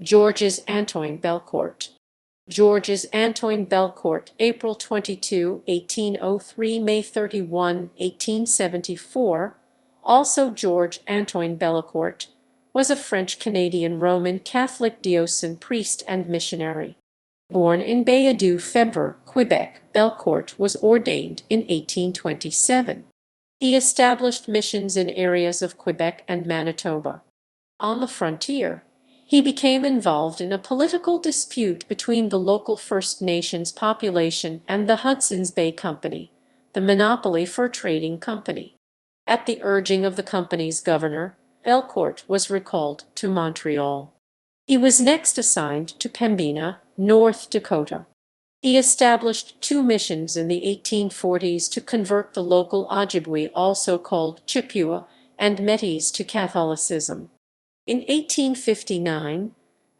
Georges Antoine Belcourt. Georges Antoine Belcourt, April 22, 1803, May 31, 1874, also Georges Antoine Belcourt, was a French-Canadian Roman Catholic diocesan priest and missionary. Born in Bayeux-du-Febvre, Quebec, Belcourt was ordained in 1827. He established missions in areas of Quebec and Manitoba. On the frontier, he became involved in a political dispute between the local First Nations population and the Hudson's Bay Company, the monopoly fur trading company. At the urging of the company's governor, Belcourt was recalled to Montreal. He was next assigned to Pembina, North Dakota. He established two missions in the 1840s to convert the local Ojibwe, also called Chippewa, and Métis to Catholicism. In 1859,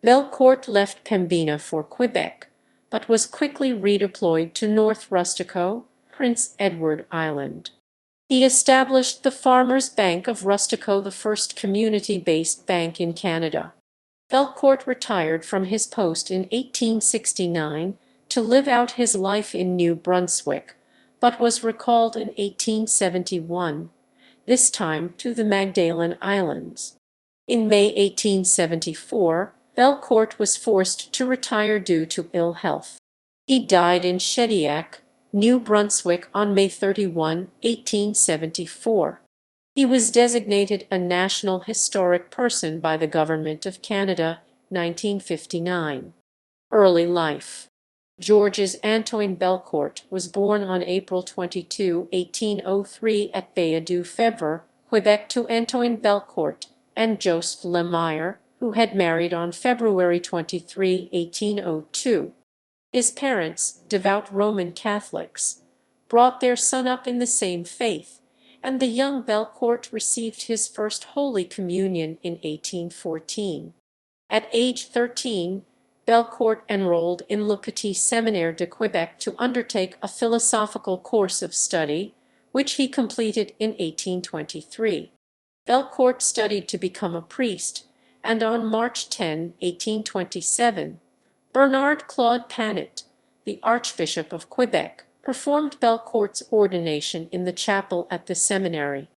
Belcourt left Pembina for Quebec, but was quickly redeployed to North Rustico, Prince Edward Island. He established the Farmers' Bank of Rustico, the first community-based bank in Canada. Belcourt retired from his post in 1869 to live out his life in New Brunswick, but was recalled in 1871, this time to the Magdalen Islands. In May 1874, Belcourt was forced to retire due to ill health. He died in Shediac, New Brunswick on May 31, 1874. He was designated a National Historic Person by the Government of Canada, 1959. Early life. Georges Antoine Belcourt was born on April 22, 1803 at Bayeux-du-Febvre, Quebec, to Antoine Belcourt and Joseph Lemire, who had married on February 23, 1802. His parents, devout Roman Catholics, brought their son up in the same faith, and the young Belcourt received his first Holy Communion in 1814. At age 13, Belcourt enrolled in Le Petit Séminaire de Quebec to undertake a philosophical course of study, which he completed in 1823. Belcourt studied to become a priest, and on March 10, 1827, Bernard Claude Panet, the Archbishop of Quebec, performed Belcourt's ordination in the chapel at the seminary.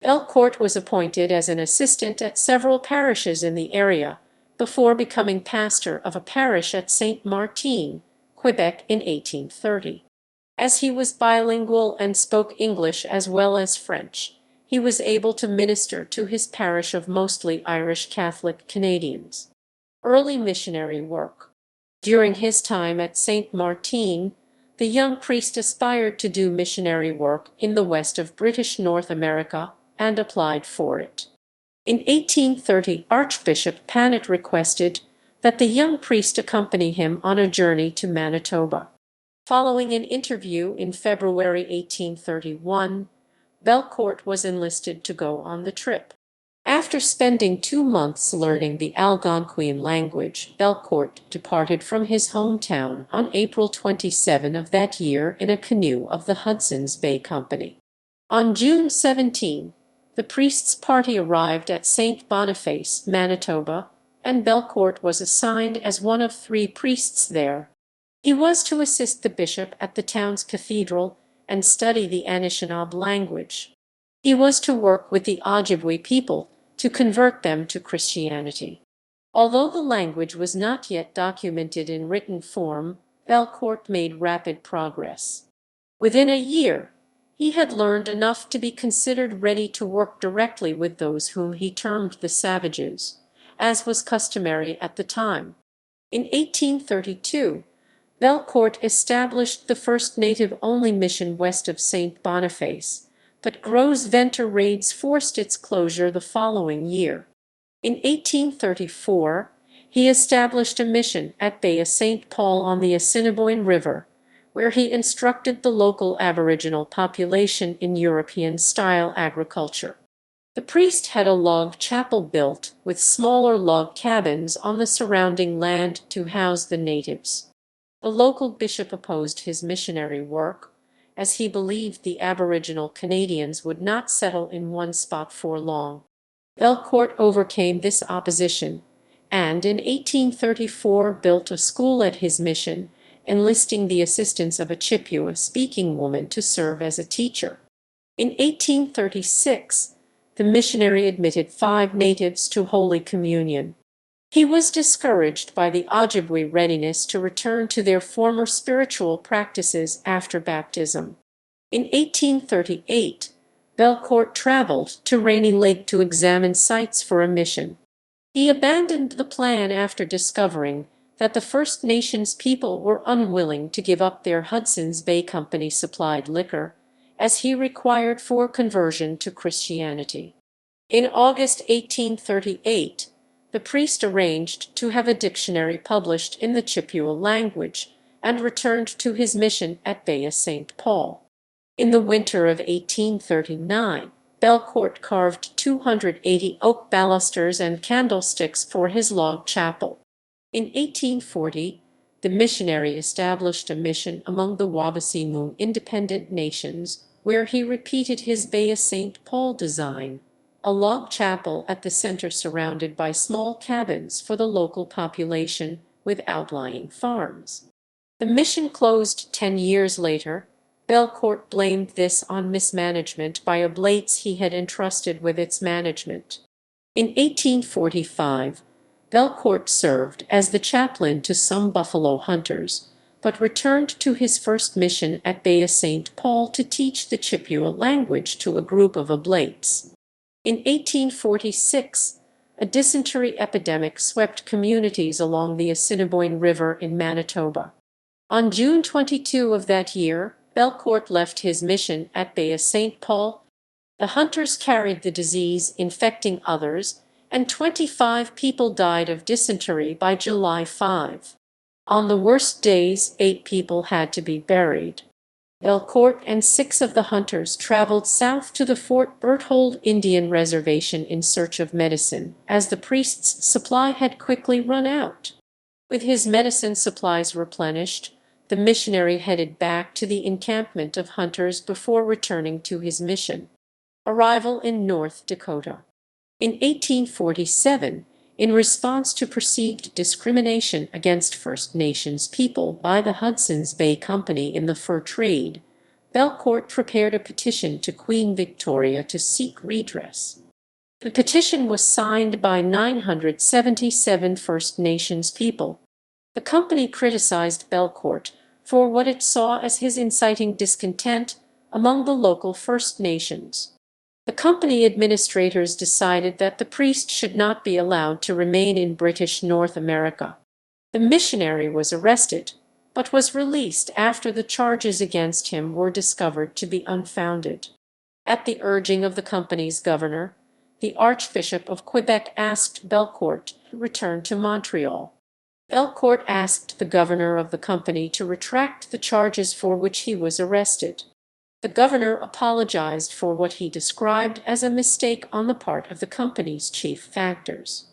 Belcourt was appointed as an assistant at several parishes in the area, before becoming pastor of a parish at Saint Martin, Quebec in 1830. As he was bilingual and spoke English as well as French, he was able to minister to his parish of mostly Irish Catholic Canadians. Early missionary work. During his time at Saint Martin, the young priest aspired to do missionary work in the west of British North America and applied for it. In 1830, Archbishop Panet requested that the young priest accompany him on a journey to Manitoba. Following an interview in February 1831, Belcourt was enlisted to go on the trip. After spending 2 months learning the Algonquin language, Belcourt departed from his hometown on April 27 of that year in a canoe of the Hudson's Bay Company. On June 17, the priest's party arrived at St. Boniface, Manitoba, and Belcourt was assigned as one of 3 priests there. He was to assist the bishop at the town's cathedral and study the Anishinaabe language. He was to work with the Ojibwe people to convert them to Christianity. Although the language was not yet documented in written form, Belcourt made rapid progress. Within a year, he had learned enough to be considered ready to work directly with those whom he termed the savages, as was customary at the time. In 1832, Belcourt established the first native-only mission west of St. Boniface, but Gros Ventre raids forced its closure the following year. In 1834, he established a mission at Bay of St. Paul on the Assiniboine River, where he instructed the local Aboriginal population in European-style agriculture. The priest had a log chapel built with smaller log cabins on the surrounding land to house the natives. The local bishop opposed his missionary work, as he believed the Aboriginal Canadians would not settle in one spot for long. Belcourt overcame this opposition and in 1834 built a school at his mission, enlisting the assistance of a Chippewa-speaking woman to serve as a teacher. In 1836, the missionary admitted 5 natives to Holy Communion. He was discouraged by the Ojibwe readiness to return to their former spiritual practices after baptism. In 1838, Belcourt traveled to Rainy Lake to examine sites for a mission. He abandoned the plan after discovering that the First Nations people were unwilling to give up their Hudson's Bay Company supplied liquor, as he required for conversion to Christianity. In August 1838, the priest arranged to have a dictionary published in the Chippewa language and returned to his mission at Bay St. Paul. In the winter of 1839, Belcourt carved 280 oak balusters and candlesticks for his log chapel. In 1840, the missionary established a mission among the Wabausemun independent nations, where he repeated his Bay St. Paul design, a log chapel at the center surrounded by small cabins for the local population with outlying farms. The mission closed 10 years later. Belcourt blamed this on mismanagement by oblates he had entrusted with its management. In 1845, Belcourt served as the chaplain to some buffalo hunters, but returned to his first mission at Bay St. Paul to teach the Chippewa language to a group of oblates. In 1846, a dysentery epidemic swept communities along the Assiniboine River in Manitoba. On June 22 of that year, Belcourt left his mission at Bay St. Paul. The hunters carried the disease, infecting others, and 25 people died of dysentery by July 5. On the worst days, 8 people had to be buried. Belcourt and 6 of the hunters traveled south to the Fort Berthold Indian Reservation in search of medicine, as the priest's supply had quickly run out. With his medicine supplies replenished, the missionary headed back to the encampment of hunters before returning to his mission. Arrival in North Dakota. In 1847, in response to perceived discrimination against First Nations people by the Hudson's Bay Company in the fur trade, Belcourt prepared a petition to Queen Victoria to seek redress. The petition was signed by 977 First Nations people. The company criticized Belcourt for what it saw as his inciting discontent among the local First Nations. The company administrators decided that the priest should not be allowed to remain in British North America. The missionary was arrested, but was released after the charges against him were discovered to be unfounded. At the urging of the company's governor, the Archbishop of Quebec asked Belcourt to return to Montreal. Belcourt asked the governor of the company to retract the charges for which he was arrested. The governor apologized for what he described as a mistake on the part of the company's chief factors.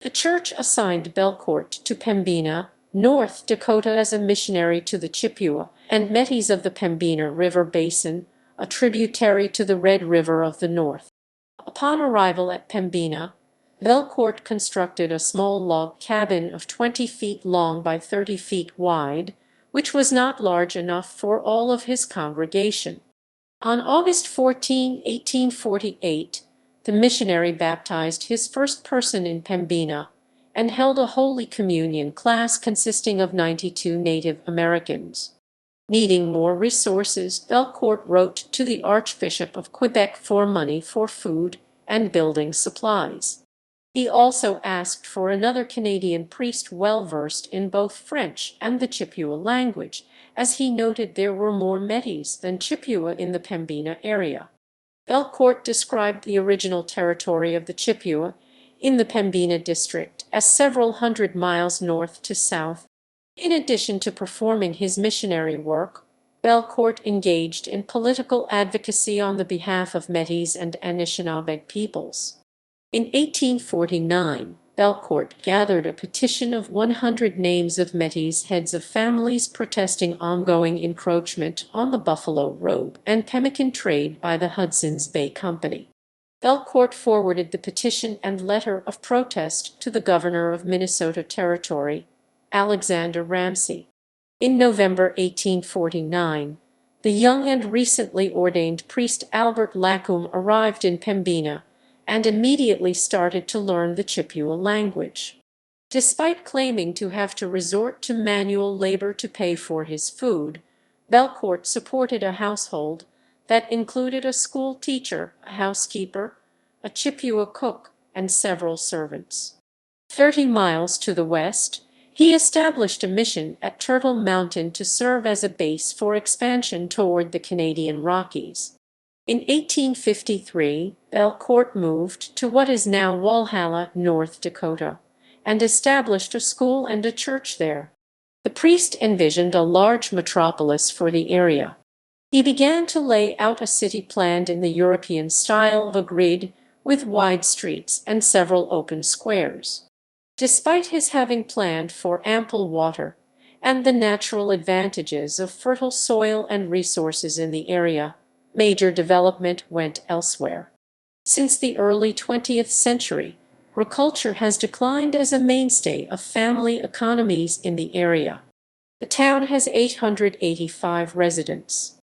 The church assigned Belcourt to Pembina, North Dakota as a missionary to the Chippewa and Metis of the Pembina River Basin, a tributary to the Red River of the North. Upon arrival at Pembina, Belcourt constructed a small log cabin of 20 feet long by 30 feet wide, which was not large enough for all of his congregation. On August 14, 1848, the missionary baptized his first person in Pembina and held a Holy Communion class consisting of 92 Native Americans. Needing more resources, Belcourt wrote to the Archbishop of Quebec for money for food and building supplies. He also asked for another Canadian priest well-versed in both French and the Chippewa language, as he noted there were more Metis than Chippewa in the Pembina area. Belcourt described the original territory of the Chippewa in the Pembina district as several hundred miles north to south. In addition to performing his missionary work, Belcourt engaged in political advocacy on the behalf of Metis and Anishinaabeg peoples. In 1849, Belcourt gathered a petition of 100 names of Metis heads of families protesting ongoing encroachment on the buffalo robe and pemmican trade by the Hudson's Bay Company. Belcourt forwarded the petition and letter of protest to the governor of Minnesota Territory, Alexander Ramsey. In November 1849, the young and recently ordained priest Albert Lacombe arrived in Pembina and immediately started to learn the Chippewa language. Despite claiming to have to resort to manual labor to pay for his food, Belcourt supported a household that included a school teacher, a housekeeper, a Chippewa cook, and several servants. 30 miles to the west, he established a mission at Turtle Mountain to serve as a base for expansion toward the Canadian Rockies. In 1853, Belcourt moved to what is now Walhalla, North Dakota, and established a school and a church there. The priest envisioned a large metropolis for the area. He began to lay out a city planned in the European style of a grid, with wide streets and several open squares. Despite his having planned for ample water and the natural advantages of fertile soil and resources in the area, major development went elsewhere. Since the early 20th century, agriculture has declined as a mainstay of family economies in the area. The town has 885 residents.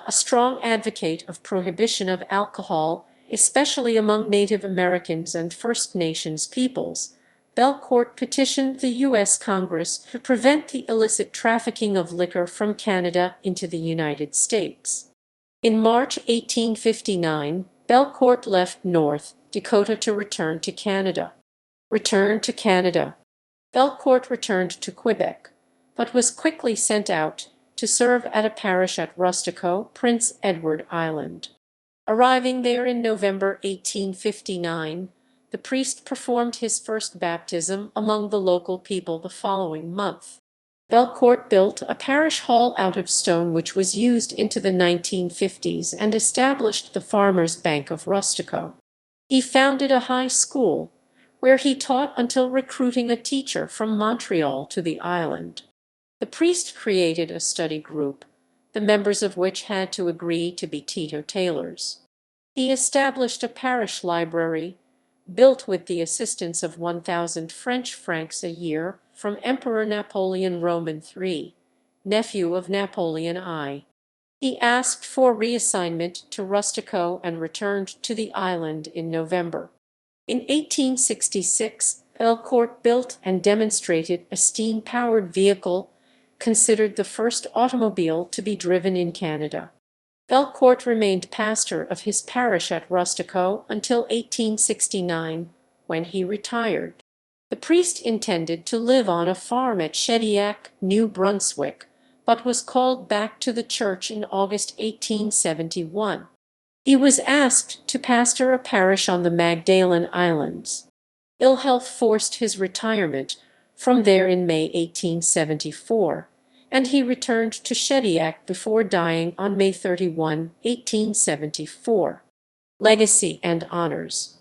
A strong advocate of prohibition of alcohol, especially among Native Americans and First Nations peoples, Belcourt petitioned the U.S. Congress to prevent the illicit trafficking of liquor from Canada into the United States. In March 1859, Belcourt left North Dakota to return to Canada. Belcourt returned to Quebec, but was quickly sent out to serve at a parish at Rustico, Prince Edward Island. Arriving there in November 1859, the priest performed his first baptism among the local people the following month. Belcourt built a parish hall out of stone which was used into the 1950s and established the Farmers' Bank of Rustico. He founded a high school, where he taught until recruiting a teacher from Montreal to the island. The priest created a study group, the members of which had to agree to be teetotalers. He established a parish library, built with the assistance of 1,000 French francs a year from Emperor Napoleon Roman III, nephew of Napoleon I. He asked for reassignment to Rustico and returned to the island in November. In 1866, Belcourt built and demonstrated a steam-powered vehicle, considered the first automobile to be driven in Canada. Belcourt remained pastor of his parish at Rustico until 1869, when he retired. The priest intended to live on a farm at Shediac, New Brunswick, but was called back to the church in August 1871. He was asked to pastor a parish on the Magdalen Islands. Ill health forced his retirement from there in May 1874, and he returned to Shediac before dying on May 31, 1874. Legacy and honors.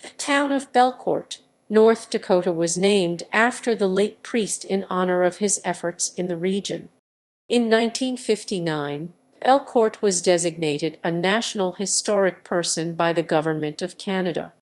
The town of Belcourt, North Dakota, was named after the late priest in honor of his efforts in the region. In 1959, Belcourt was designated a National Historic Person by the Government of Canada.